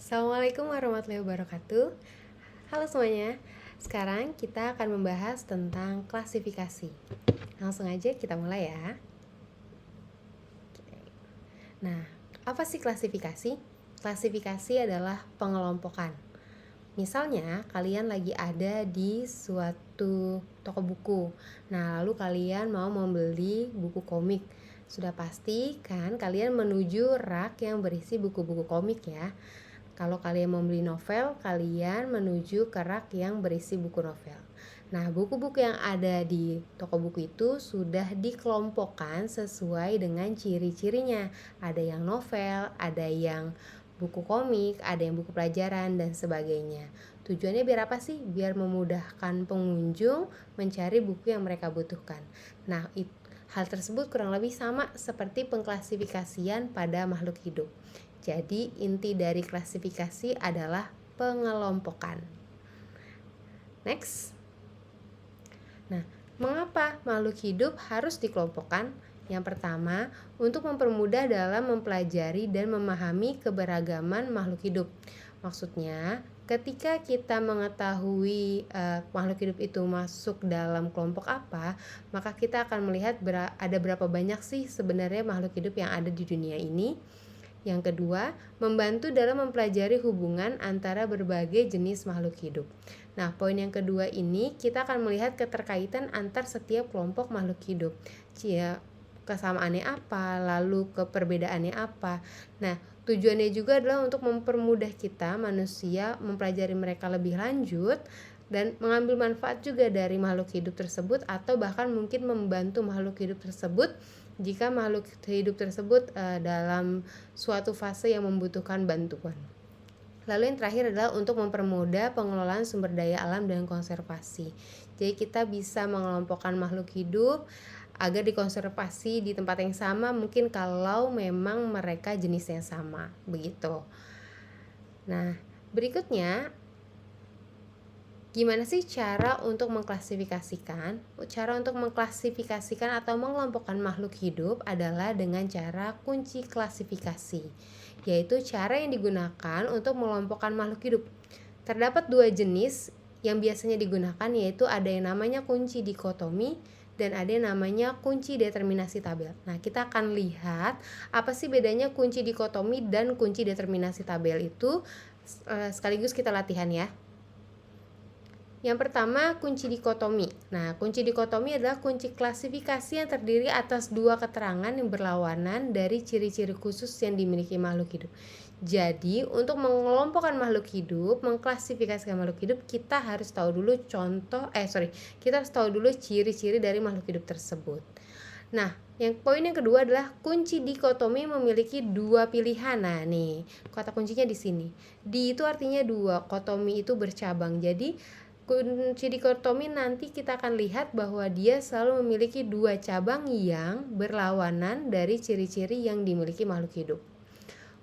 Assalamualaikum warahmatullahi wabarakatuh. Halo semuanya. Sekarang kita akan membahas tentang klasifikasi. Langsung aja kita mulai ya. Nah, apa sih klasifikasi? Klasifikasi adalah pengelompokan. Misalnya, kalian lagi ada di suatu toko buku. Nah, lalu kalian mau membeli buku komik. Sudah pasti kan kalian menuju rak yang berisi buku-buku komik ya. Kalau kalian membeli novel, kalian menuju ke rak yang berisi buku novel. Nah, buku-buku yang ada di toko buku itu sudah dikelompokkan sesuai dengan ciri-cirinya. Ada yang novel, ada yang buku komik, ada yang buku pelajaran, dan sebagainya. Tujuannya biar apa sih? Biar memudahkan pengunjung mencari buku yang mereka butuhkan. Nah, hal tersebut kurang lebih sama seperti pengklasifikasian pada makhluk hidup. Jadi inti dari klasifikasi adalah pengelompokan. Next. Nah, mengapa makhluk hidup harus dikelompokkan? Yang pertama, untuk mempermudah dalam mempelajari dan memahami keberagaman makhluk hidup. Maksudnya, ketika kita mengetahui makhluk hidup itu masuk dalam kelompok apa, maka kita akan melihat ada berapa banyak sih sebenarnya makhluk hidup yang ada di dunia ini. Yang kedua, membantu dalam mempelajari hubungan antara berbagai jenis makhluk hidup. Nah, poin yang kedua ini kita akan melihat keterkaitan antar setiap kelompok makhluk hidup. Kesamaannya apa, lalu keperbedaannya apa. Nah, tujuannya juga adalah untuk mempermudah kita manusia mempelajari mereka lebih lanjut dan mengambil manfaat juga dari makhluk hidup tersebut, atau bahkan mungkin membantu makhluk hidup tersebut jika makhluk hidup tersebut dalam suatu fase yang membutuhkan bantuan. Lalu yang terakhir adalah untuk mempermudah pengelolaan sumber daya alam dan konservasi. Jadi kita bisa mengelompokkan makhluk hidup agar dikonservasi di tempat yang sama, mungkin kalau memang mereka jenisnya sama, begitu. Nah, berikutnya gimana sih cara untuk mengklasifikasikan? Cara untuk mengklasifikasikan atau mengelompokkan makhluk hidup adalah dengan cara kunci klasifikasi, yaitu cara yang digunakan untuk mengelompokkan makhluk hidup. Terdapat dua jenis yang biasanya digunakan, yaitu ada yang namanya kunci dikotomi dan ada yang namanya kunci determinasi tabel. Nah, kita akan lihat apa sih bedanya kunci dikotomi dan kunci determinasi tabel itu sekaligus kita latihan ya. Yang pertama, kunci dikotomi. Nah, kunci dikotomi adalah kunci klasifikasi yang terdiri atas dua keterangan yang berlawanan dari ciri-ciri khusus yang dimiliki makhluk hidup. Jadi, untuk mengelompokkan makhluk hidup, mengklasifikasikan makhluk hidup, kita harus tahu dulu kita harus tahu dulu ciri-ciri dari makhluk hidup tersebut. Nah, poin yang kedua adalah kunci dikotomi memiliki dua pilihan. Nah, nih, kata kuncinya di sini. Di itu artinya dua, kotomi itu bercabang. Jadi kunci dikotomi nanti kita akan lihat bahwa dia selalu memiliki dua cabang yang berlawanan dari ciri-ciri yang dimiliki makhluk hidup.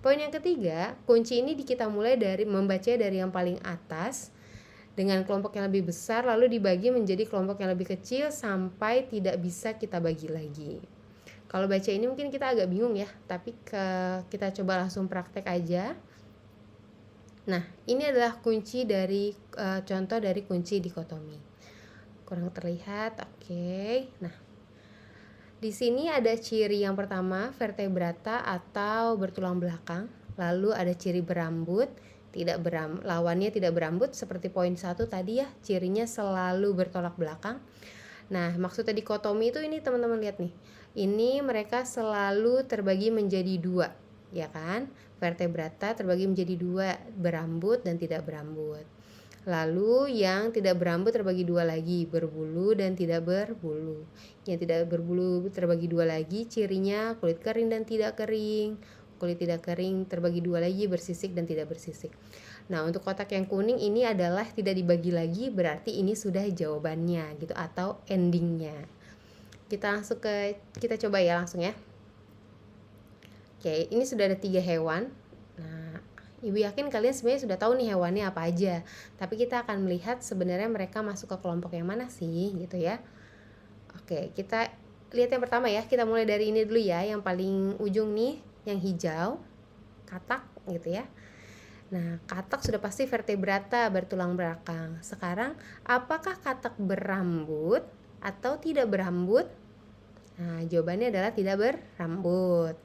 Poin yang ketiga, kunci ini kita mulai dari membaca dari yang paling atas dengan kelompok yang lebih besar, lalu dibagi menjadi kelompok yang lebih kecil sampai tidak bisa kita bagi lagi. Kalau baca ini mungkin kita agak bingung ya, tapi kita coba langsung praktek aja. Nah, ini adalah kunci dari contoh dari kunci dikotomi. Kurang terlihat, oke. Nah, di sini ada ciri yang pertama, vertebrata atau bertulang belakang. Lalu ada ciri berambut, lawannya tidak berambut seperti poin 1 tadi ya, cirinya selalu bertolak belakang. Nah, maksudnya dikotomi itu ini teman-teman lihat nih. Ini mereka selalu terbagi menjadi dua, ya kan? Vertebrata terbagi menjadi dua, berambut dan tidak berambut. Lalu yang tidak berambut terbagi dua lagi, berbulu dan tidak berbulu. Yang tidak berbulu terbagi dua lagi, cirinya kulit kering dan tidak kering. Kulit tidak kering terbagi dua lagi, bersisik dan tidak bersisik. Nah, untuk kotak yang kuning ini adalah tidak dibagi lagi, berarti ini sudah jawabannya gitu atau endingnya. Kita coba ya langsung ya. Oke, ini sudah ada 3 hewan. Nah, Ibu yakin kalian sebenarnya sudah tahu nih hewannya apa aja. Tapi kita akan melihat sebenarnya mereka masuk ke kelompok yang mana sih gitu ya. Oke, kita lihat yang pertama ya. Kita mulai dari ini dulu ya, yang paling ujung nih, yang hijau, katak gitu ya. Nah, katak sudah pasti vertebrata, bertulang belakang. Sekarang, apakah katak berambut atau tidak berambut? Nah, jawabannya adalah tidak berambut.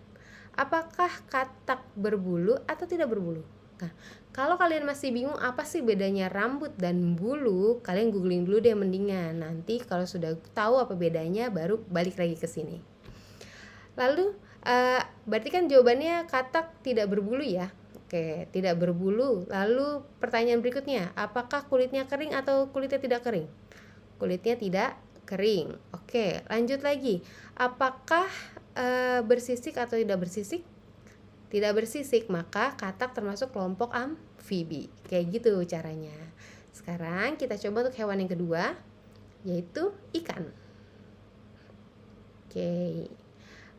Apakah katak berbulu atau tidak berbulu? Nah, kalau kalian masih bingung apa sih bedanya rambut dan bulu, kalian googling dulu deh mendingan. Nanti kalau sudah tahu apa bedanya, baru balik lagi ke sini. Lalu, berarti kan jawabannya katak tidak berbulu ya? Oke, tidak berbulu. Lalu pertanyaan berikutnya, apakah kulitnya kering atau kulitnya tidak kering? Kulitnya tidak kering. Oke, lanjut lagi. Apakah bersisik atau tidak bersisik? Tidak bersisik, maka katak termasuk kelompok amfibi. Kayak gitu caranya. Sekarang kita coba untuk hewan yang kedua, yaitu ikan. Oke.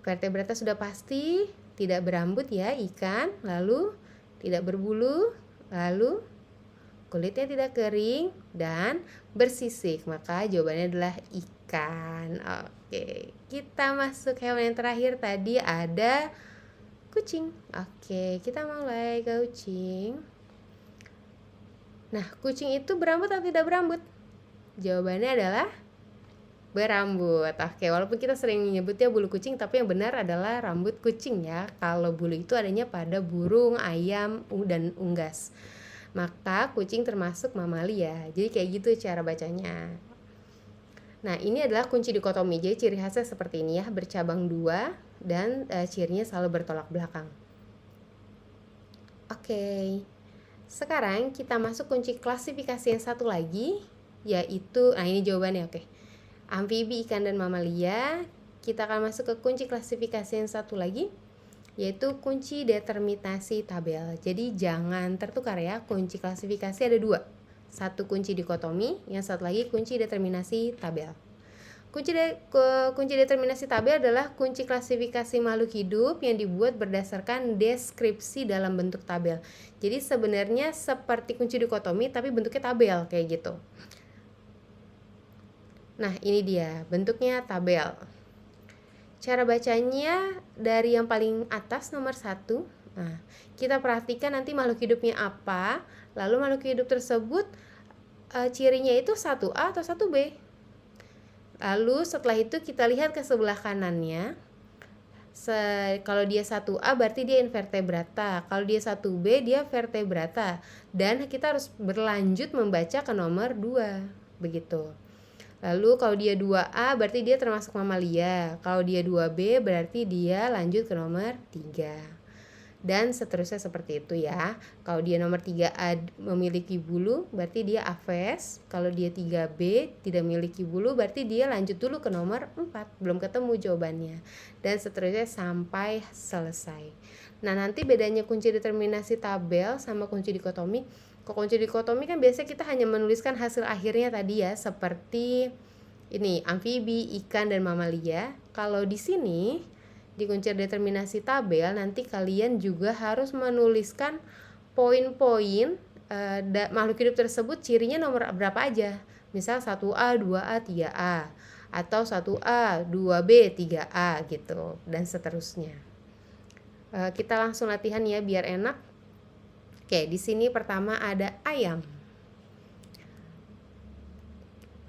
Vertebrata sudah pasti, tidak berambut ya ikan, lalu tidak berbulu, lalu kulitnya tidak kering dan bersisik. Maka jawabannya adalah ikan. Oke, kita masuk hewan yang terakhir, tadi ada kucing. Oke, kita mulai ke kucing. Nah, kucing itu berambut atau tidak berambut? Jawabannya adalah berambut. Oke, walaupun kita sering menyebutnya bulu kucing, tapi yang benar adalah rambut kucing ya. Kalau bulu itu adanya pada burung, ayam, dan unggas. Maka kucing termasuk mamalia. Jadi kayak gitu cara bacanya. Nah, ini adalah kunci dikotomi. Jadi ciri khasnya seperti ini ya, bercabang dua dan cirinya selalu bertolak belakang. Oke. Sekarang kita masuk kunci klasifikasi yang satu lagi, yaitu, nah ini jawabannya, oke. Amfibi, ikan, dan mamalia. Kita akan masuk ke kunci klasifikasi yang satu lagi, yaitu kunci determinasi tabel. Jadi jangan tertukar ya, kunci klasifikasi ada dua. Satu kunci dikotomi, yang satu lagi kunci determinasi tabel. Kunci determinasi tabel adalah kunci klasifikasi makhluk hidup yang dibuat berdasarkan deskripsi dalam bentuk tabel. Jadi sebenarnya seperti kunci dikotomi tapi bentuknya tabel kayak gitu. Nah, ini dia bentuknya tabel. Cara bacanya dari yang paling atas nomor 1. Nah, kita perhatikan nanti makhluk hidupnya apa, lalu makhluk hidup tersebut cirinya itu 1A atau 1B. Lalu setelah itu kita lihat ke sebelah kanannya. Kalau dia 1A berarti dia invertebrata, kalau dia 1B dia vertebrata. Dan kita harus berlanjut membaca ke nomor 2, begitu. Lalu kalau dia 2A berarti dia termasuk mamalia. Kalau dia 2B berarti dia lanjut ke nomor 3. Dan seterusnya seperti itu ya. Kalau dia nomor 3A memiliki bulu berarti dia aves. Kalau dia 3B tidak memiliki bulu berarti dia lanjut dulu ke nomor 4. Belum ketemu jawabannya. Dan seterusnya sampai selesai. Nah, nanti bedanya kunci determinasi tabel sama kunci dikotomi. Kalau kunci dikotomi kan biasanya kita hanya menuliskan hasil akhirnya tadi ya, seperti ini amfibi, ikan, dan mamalia. Kalau di sini di kunci determinasi tabel nanti kalian juga harus menuliskan poin-poin makhluk hidup tersebut cirinya nomor berapa aja. Misal 1A, 2A, 3A atau 1A, 2B, 3A gitu dan seterusnya. Kita langsung latihan ya biar enak. Oke, di sini pertama ada ayam.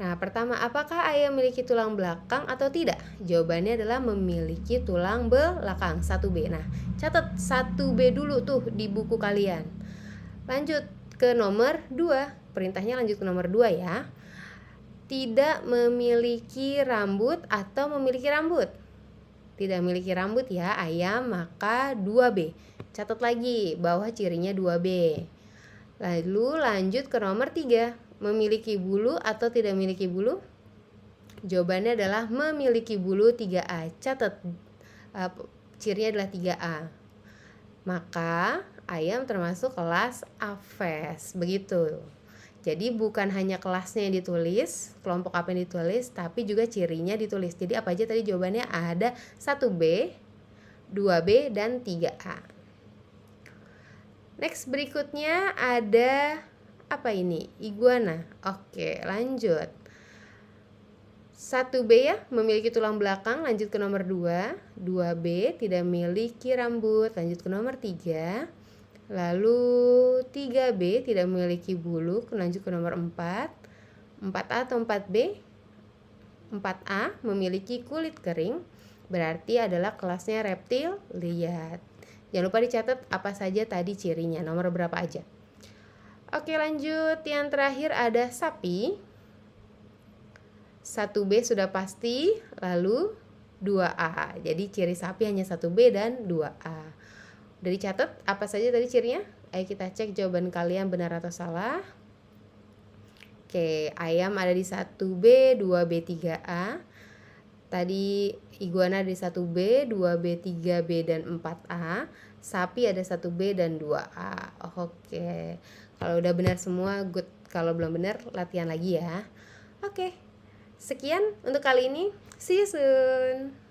Nah, pertama, apakah ayam memiliki tulang belakang atau tidak? Jawabannya adalah memiliki tulang belakang, 1B. Nah, catat 1B dulu tuh di buku kalian. Lanjut ke nomor 2. Perintahnya lanjut ke nomor 2 ya. Tidak memiliki rambut atau memiliki rambut? Tidak memiliki rambut ya ayam, maka 2B. Catat lagi bawah cirinya 2B. Lalu lanjut ke nomor 3. Memiliki bulu atau tidak memiliki bulu? Jawabannya adalah memiliki bulu, 3A. Catat cirinya adalah 3A. Maka ayam termasuk kelas aves. Begitu. Jadi bukan hanya kelasnya yang ditulis, kelompok apa yang ditulis, tapi juga cirinya ditulis. Jadi apa aja tadi jawabannya ada 1B, 2B, dan 3A. Next berikutnya ada apa ini? Iguana. Oke, lanjut. 1B ya, memiliki tulang belakang, lanjut ke nomor 2. 2B tidak memiliki rambut, lanjut ke nomor 3. Lalu 3B tidak memiliki bulu. Lanjut ke nomor 4. 4A atau 4B? 4A memiliki kulit kering, berarti adalah kelasnya reptil liat. Jangan lupa dicatat apa saja tadi cirinya, nomor berapa aja. Oke, lanjut. Yang terakhir ada sapi. 1B sudah pasti, lalu 2A. Jadi ciri sapi hanya 1B dan 2A. Udah dicatat apa saja tadi cirinya? Ayo kita cek jawaban kalian benar atau salah. Oke, ayam ada di 1B, 2B, 3A. Tadi iguana ada di 1B, 2B, 3B, dan 4A. Sapi ada 1B dan 2A. Oke, kalau udah benar semua, good. Kalau belum benar, latihan lagi ya. Oke, sekian untuk kali ini. See you soon.